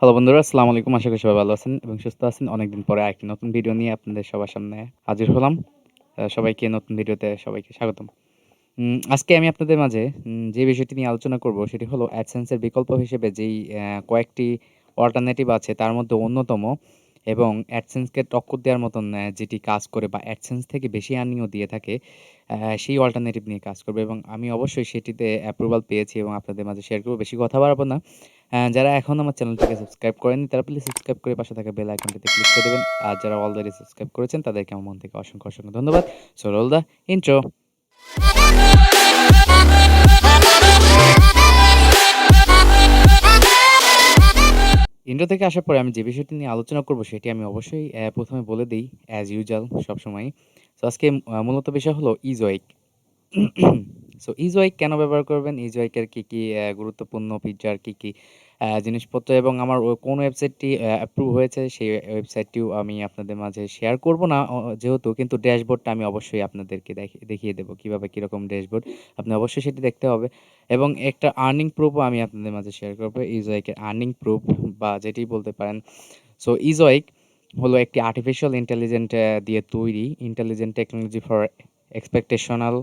Hello বন্ধুরা, আসসালামু আলাইকুম। আশা করি সবাই ভালো আছেন এবং সুস্থ আছেন। অনেকদিন পরে আরেকটি নতুন ভিডিও নিয়ে আপনাদের সবার সামনে হাজির হলাম। সবাইকে নতুন ভিডিওতে সবাইকে স্বাগতম। আজকে আমি আপনাদের মাঝে যে বিষয়টি নিয়ে আলোচনা করব সেটি হলো AdSense এর বিকল্প হিসেবে যেই কয়েকটি অল্টারনেটিভ আছে তার মধ্যে অন্যতম এবং AdSense কে টক্কর দেওয়ার মতন যেটি কাজ করে বা AdSense থেকে বেশি আর্নিং ও দিয়ে থাকে, সেই অল্টারনেটিভ নিয়ে কাজ করব এবং আমি অবশ্যই সেটিতে অ্যাপ্রুভাল পেয়েছি এবং আপনাদের মাঝে শেয়ার করব। বেশি কথা বাড়াবো না। যারা এখনো আমার চ্যানেলটিকে সাবস্ক্রাইব করেননি তারা প্লিজ সাবস্ক্রাইব করে পাশে থাকা বেল আইকনটিতে ক্লিক করে দেবেন। আর যারা অলরেডি সাবস্ক্রাইব করেছেন তাদেরকে আমার মন থেকে অসংখ্য ধন্যবাদ। So role the intro. Intro থেকে আসার পরে আমি যে বিষয়টি নিয়ে আলোচনা করব সেটি আমি অবশ্যই ১ম এ বলে দেই অ্যাজ ইউজুয়াল সবসময়ই। সো আজকে মূলত বিষয় হলো Ezoic। সো Ezoic কেন ব্যবহার করবেন? Ezoic এর কি গুরুত্বপূর্ণ ফিচার কি জিনিসপত্র এবং আমার কোন ওয়েবসাইটটি অ্যাপ্রুভ হয়েছে সেই ওয়েবসাইটটিও আমি আপনাদের মাঝে শেয়ার করব না যেহেতু, কিন্তু ড্যাশবোর্ডটা আমি অবশ্যই আপনাদেরকে দেখিয়ে দেব কিভাবে কিরকম ড্যাশবোর্ড। আপনি অবশ্যই সেটি দেখতে হবে এবং একটা আর্নিং প্রুফও আমি আপনাদের মাঝে শেয়ার করব। Ezoic এর আর্নিং প্রুফ বা যেটি বলতে পারেন। সো Ezoic হলো একটি আর্টিফিশিয়াল ইন্টেলিজেন্ট দিয়ে তৈরি ইন্টেলিজেন্ট টেকনোলজি ফর এক্সপেকটেশনাল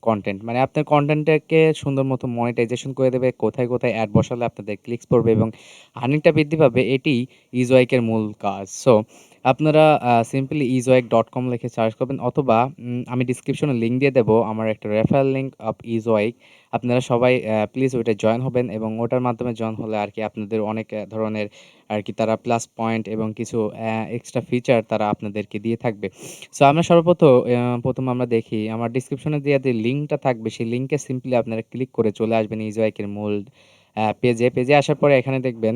কনটেন্ট। মানে আপনার কনটেন্টটাকে সুন্দর মতো মনিটাইজেশন করে দেবে। কোথায় অ্যাড বসালে আপনাদের ক্লিকস পড়বে এবং আর্নিংটা বৃদ্ধি পাবে। এটিই Ezoic এর মূল কাজ। সো আপনারা সিম্পলি ezoic.com লিখে সার্চ করবেন অথবা আমি ডেসক্রিপশনে লিংক দিয়ে দেব আমার একটা রেফারেল লিংক অফ Ezoic। আপনারা সবাই প্লিজ ওইটা জয়েন হবেন এবং ওটার মাধ্যমে জয়েন হলে আরকি আপনাদের অনেক ধরনের আরকি তারা প্লাস পয়েন্ট এবং কিছু এক্সট্রা ফিচার তারা আপনাদেরকে দিয়ে থাকবে। সো আমরা প্রথম আমরা দেখি আমার ডেসক্রিপশনে দেয়া যে লিঙ্কটা থাকবে সেই লিঙ্কে সিম্পলি আপনারা ক্লিক করে চলে আসবেন Ezoic এর মূল পেজে আসার পরে এখানে দেখবেন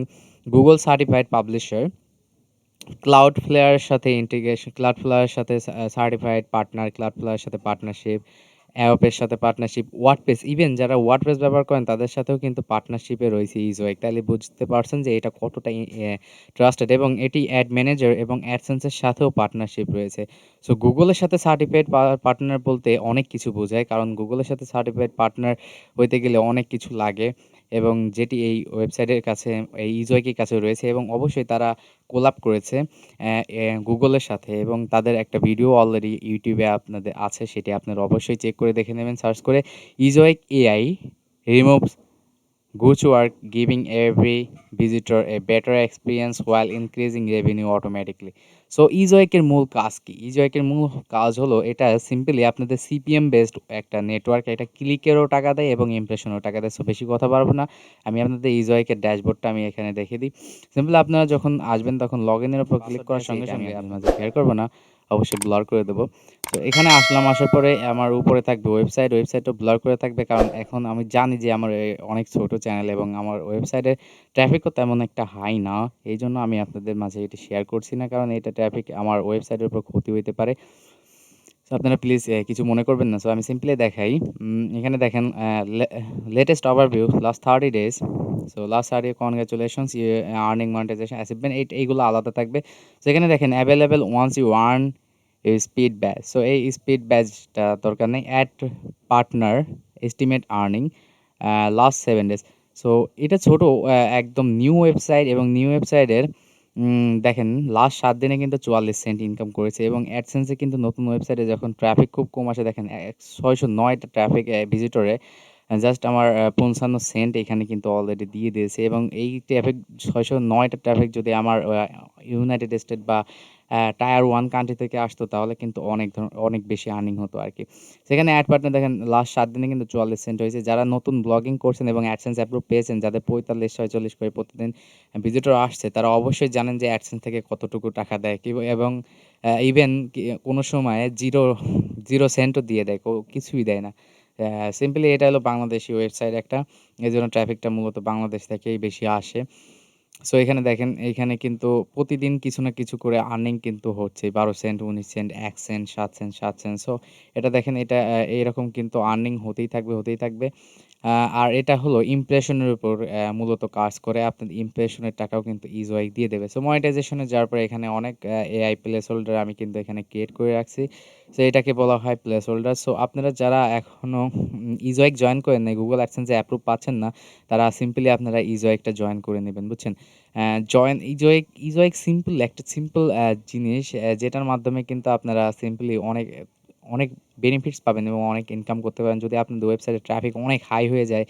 Google সার্টিফাইড পাবলিশার, Cloudflare এর সাথে ইন্টিগ্রেশন, Cloudflare এর সাথে সার্টিফাইড পার্টনার, Cloudflare এর সাথে পার্টনারশিপ, অ্যাওপের সাথে পার্টনারশিপ, ওয়ার্ডপ্রেস ইভেন যারা ওয়ার্ডপ্রেস ব্যবহার করেন তাদের সাথেও কিন্তু পার্টনারশিপে রয়েছে Ezoic। তাইলে বুঝতে পারছেন যে এটা কতটা ট্রাস্টেড এবং এটি অ্যাড ম্যানেজার এবং AdSense এর সাথেও পার্টনারশিপ রয়েছে। সো Google এর সাথে সার্টিফাইড পার্টনার বলতে অনেক কিছু বোঝায়। কারণ Google এর সাথে সার্টিফাইড পার্টনার হইতে গেলে অনেক কিছু লাগে এবং যেটি এই ওয়েবসাইটের কাছে এই Ezoic এর কাছে রয়েছে এবং অবশ্যই তারা কোলাব করেছে গুগলের সাথে এবং তাদের একটা ভিডিও অলরেডি ইউটিউবে আপনাদের আছে, সেটি আপনারা অবশ্যই চেক করে দেখে নেবেন সার্চ করে। Ezoic AI removes Goods work, giving every visitor a better experience while increasing revenue automatically. So Ezoic এর মূল কাজ কি? Ezoic এর মূল কাজ হলো এটা সিম্পলি আপনাদের সিপিএম বেসড একটা নেটওয়ার্ক। এটা ক্লিকেরও টাকা দেয় এবং ইমপ্রেশনেরও টাকা দেয়। সো বেশি কথা বাড়াবো না। আমি আপনাদের Ezoic এর ড্যাশবোর্ডটা আমি এখানে দেখিয়ে দিই। সিম্পলি আপনারা যখন আসবেন তখন লগইন এর উপর ক্লিক করার সঙ্গে সঙ্গে আমি আপনাদের মাঝে শেয়ার করব না। অবশ্যই ব্লার করে দেব। তো এখানে আসলাম, আসার পরে আমার উপরে থাকবে ওয়েবসাইটও ব্লার করে থাকবে কারণ এখন আমি জানি যে আমার অনেক ছোট চ্যানেল এবং আমার ওয়েবসাইটের ট্রাফিকও তেমন একটা হাই না। এইজন্য আমি আপনাদের মাঝে এটি শেয়ার করছি না কারণ এটা ট্রাফিক আমার ওয়েবসাইটের উপর ক্ষতি হইতে পারে। সো আপনারা প্লিজ কিছু মনে করবেন না। সো আমি সিম্পলি দেখাই। এখানে দেখেন latest overview last 30 days. So last 30 congratulations you earning monetisation achievement এইগুলো আলাদা থাকবে। সো এখানে দেখেন অ্যাভেলেবল ওয়ান্স ইউ আর্ন এই স্পিড ব্যাচ। সো এই স্পিড ব্যাচটা দরকার নেই। Ad partner estimate earning last 7 days. So এটা ছোট একদম নিউ ওয়েবসাইট এবং নিউ ওয়েবসাইটের দেখেন লাস্ট ৭ দিনে কিন্তু ৪৪ সেন্ট ইনকাম করেছে এবং AdSense এ কিন্তু নতুন ওয়েবসাইটে যখন ট্রাফিক খুব কম আসে দেখেন ৬০৯ টা ট্রাফিক ভিজিটরে জাস্ট আমার ৫৫ সেন্ট এখানে কিন্তু অলরেডি দিয়ে দিয়েছে এবং এই ট্রাফিক ৬০৯ টা ট্রাফিক যদি আমার ইউনাইটেড স্টেট বা টায়ার 1 কান্ট্রি থেকে আসতো তাহলে কিন্তু অনেক বেশি আর্নিং হতো আরকি। সেখানে অ্যাড পার্টনার দেখেন লাস্ট ৭ দিনে কিন্তু ৪৪ সেন্ট হয়েছে। যারা নতুন ব্লগিং করছেন এবং AdSense অ্যাপ্রুভ পেয়েছেন, যাদের ৪৫-৪৬ করে প্রতিদিন ভিজিটর আসছে, তারা অবশ্যই জানেন যে AdSense থেকে কতটুকু টাকা দেয় এবং ইভেন কোনো সময় 0 সেন্টও দিয়ে দেয়, কিছুই দেয় না। সিম্পলি এটা হলো বাংলাদেশী ওয়েবসাইট একটা। এজন্য ট্রাফিকটা মূলত বাংলাদেশ থেকেই বেশি আসে। সো এখানে দেখেন এইখানে কিন্তু প্রতিদিন কিছু না কিছু করে আর্নিং কিন্তু হচ্ছে। ১২ cent, ১৯ cent, ১ cent, ৭ cent, ৭ cent. So এটা দেখেন এটা এরকম কিন্তু আর্নিং হতেই থাকবে। আ আর এটা হলো ইমপ্রেশনের উপর মূলত কাজ করে। আপনার ইমপ্রেশনের টাকাও কিন্তু Ezoic দিয়ে দেবে। সো মনিটাইজেশন এ যাওয়ার পরে এখানে অনেক AI প্লেস হোল্ডার আমি কিন্তু এখানে ক্রিয়েট করে রাখছি। সো এটাকে বলা হয় প্লেস হোল্ডার। সো আপনারা যারা এখনো Ezoic জয়েন করেন নাই, Google AdSense এ অ্যাপ্রুভ পাচ্ছেন না, তারা সিম্পলি আপনারা Ezoic টা জয়েন করে নিবেন, বুঝছেন? জয়েন Ezoic সিম্পল একটা সিম্পল জিনিস যেটার মাধ্যমে কিন্তু আপনারা সিম্পলি অনেক বেনিফিটস পাবেন এবং অনেক ইনকাম করতে পারেন। যদি আপনাদের ওয়েবসাইটে ট্রাফিক অনেক হাই হয়ে যায়,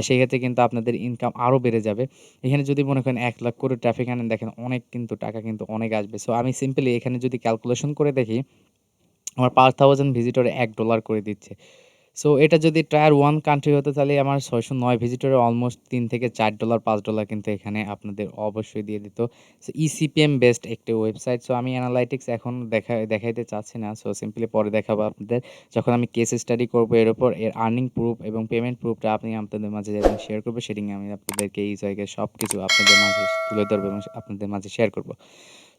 সেক্ষেত্রে কিন্তু আপনাদের ইনকাম আরো বেড়ে যাবে। এখানে যদি মনে করেন ১,০০,০০০ করে ট্রাফিক আনেন, দেখেন অনেক কিন্তু টাকা কিন্তু অনেক আসবে। সো আমি সিম্পলি এখানে যদি ক্যালকুলেশন করে দেখি, আমার ৫,০০০ ভিজিটরে $১ করে দিচ্ছে। সো এটা যদি টায়ার 1 কান্ট্রি হতো তাহলে আমার ৬০৯ ভিজিটরে অলমোস্ট $৩ থেকে $৪ $৫ কিন্তু এখানে আপনাদের অবশ্যই দিয়ে দিত। সো eCPM বেসড একটি ওয়েবসাইট। সো আমি অ্যানালাইটিক্স এখন দেখাইতে চাচ্ছি না। সো সিম্পলি পরে দেখাবো আপনাদের। যখন আমি কেস স্টাডি করব এর উপর, এর আর্নিং প্রুফ এবং পেমেন্ট প্রুফটা আমি আপনাদের মাঝে যখন শেয়ার করব, সেটিং আমি আপনাদেরকে এই জায়গায় সবকিছু আপনাদের মাঝে তুলে ধরবো এবং আপনাদের মাঝে শেয়ার করব।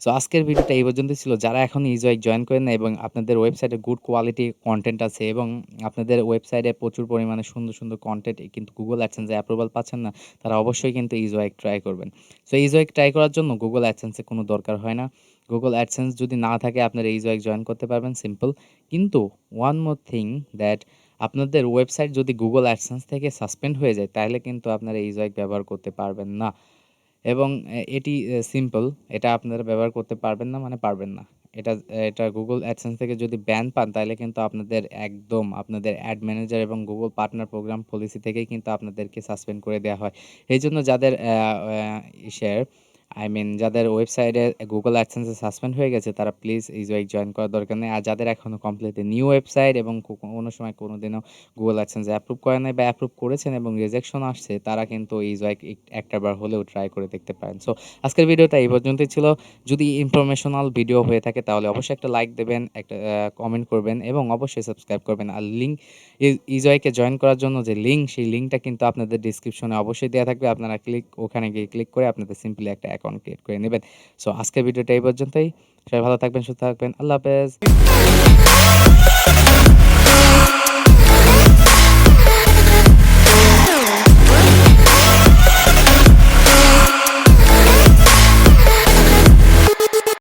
সো আজকের ভিডিওটা এই পর্যন্তই ছিল। যারা এখনো Ezoic জয়েন করেন নাই এবং আপনাদের ওয়েবসাইটে গুড কোয়ালিটি কনটেন্ট আছে এবং আপনাদের ওয়েবসাইটে প্রচুর পরিমাণে সুন্দর, সুন্দর কনটেন্ট কিন্তু Google AdSense এ অ্যাপ্রুভাল পাচ্ছেন না, তারা অবশ্যই কিন্তু Ezoic ট্রাই করবেন। সো Ezoic ট্রাই করার জন্য Google AdSense এর কোনো দরকার হয় না। Google AdSense যদি না থাকে আপনারা Ezoic জয়েন করতে পারবেন, সিম্পল। কিন্তু one more thing that আপনাদের ওয়েবসাইট যদি Google AdSense থেকে সাসপেন্ড হয়ে যায়, তাহলে কিন্তু আপনারা Ezoic ব্যবহার করতে পারবেন না। এবং এটি সিম্পল। এটা আপনারা ব্যবহার করতে পারবেন না মানে পারবেন না। এটা Google AdSense থেকে যদি ব্যান পান তাহলে কিন্তু আপনাদের একদম আপনাদের অ্যাড ম্যানেজার এবং Google পার্টনার প্রোগ্রাম পলিসি থেকেই কিন্তু আপনাদেরকে সাসপেন্ড করে দেয়া হয়। এইজন্য যাদের ইসের I mean যাদের ওয়েবসাইটে Google AdSense এ সাসপেন্ড হয়ে গেছে তারা প্লিজ Ezoic জয়েন করার দরকার নেই। আর যাদের এখনো কমপ্লিটলি নিউ ওয়েবসাইট এবং কোনো সময় কোনোদিনও Google AdSense অ্যাপ্রুভ করে নাই বা অ্যাপ্রুভ করেছেন এবং রিজেকশন আসছে, তারা কিন্তু Ezoic একটাবার হলেও ট্রাই করে দেখতে পারেন। সো আজকের ভিডিওটা এই পর্যন্তই ছিল। যদি ইনফরমেশনাল ভিডিও হয়ে থাকে তাহলে অবশ্যই একটা লাইক দেবেন, একটা কমেন্ট করবেন এবং অবশ্যই সাবস্ক্রাইব করবেন। আর Ezoic এ জয়েন করার জন্য যে লিঙ্ক, সেই লিঙ্কটা কিন্তু আপনাদের ডেসক্রিপশনে অবশ্যই দেয়া থাকবে। আপনারা ওখানে গিয়ে ক্লিক করে আপনাদের সিম্পলি একটা অ্যাকাউন্ট ক্রিয়েট করে নেবেন। সো আজকের ভিডিওটা এই পর্যন্তই। সবাই ভালো থাকবেন, সুস্থ থাকবেন। আল্লাহ হাফেজ।